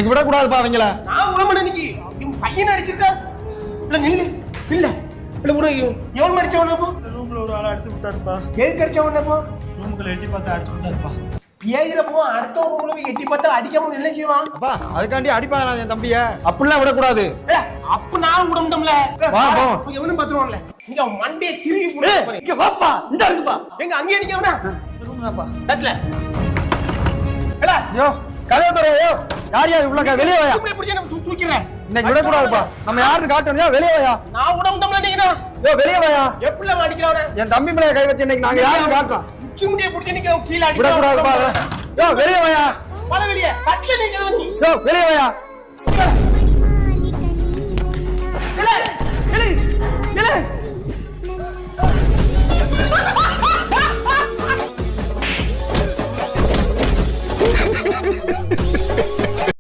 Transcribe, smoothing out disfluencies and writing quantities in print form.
இன்னைக்கு விடக்கூடாதுப்பா அவங்கள. நான் உடம்பு இன்னைக்கு பையன் அடிச்சிருக்கா இல்ல நில்லு இல்ல இல்ல கூட எவன் அடிச்சவனப்போ ரூம்ல ஒரு ஆள் அடிச்சு விட்டாருப்பா. எதுக்கு அடிச்சவனப்போ ரூமுக்குள்ள எட்டி பார்த்து அடிச்சு விட்டாருப்பா. பேயிரப்போ அடுத்த ரூம்ல எட்டி பார்த்தா அடிக்காம என்ன செய்வான்? அப்பா அதுக்காண்டி அடிப்பாங்க என் தம்பிய. அப்படிலாம் விடக்கூடாது. அப்ப நான் விடமுட்டோம்ல. வா போ. எவனும் பாத்துருவான்ல. நீங்க மண்டே திருவி போடு. இங்க வாப்பா. இந்த இருக்குப்பா. எங்க அங்கே அடிக்கவனா? ரூம்லப்பா. தட்ல. ஏடா யோ கதவு தரோ. யார் யார் உள்ள வெளிய வாயா. இப்படி புடிச்சு நான் தூக்கிறேன். இன்னைக்கு விடக்கூடாதுப்பா. நம்ம யாருன்னு காட்டணும். வெளிய வாயா. நான் விடமுட்டோம்ல நீங்கனா. யோ வெளிய வாயா. எப்பல அடிக்கறவனே? என் தம்பி மேல கை வச்சு இன்னைக்கு நாங்க யாருன்னு காட்டலாம். உச்சி முடிய புடிச்சு நீங்க கீழ அடிக்க. விடக்கூடாதுப்பா. யோ வெளிய வாயா. பல வெளிய. தட்ல நீங்க. யோ வெளிய வாயா. ஏலே ஏலே ஏலே Ha ha ha ha!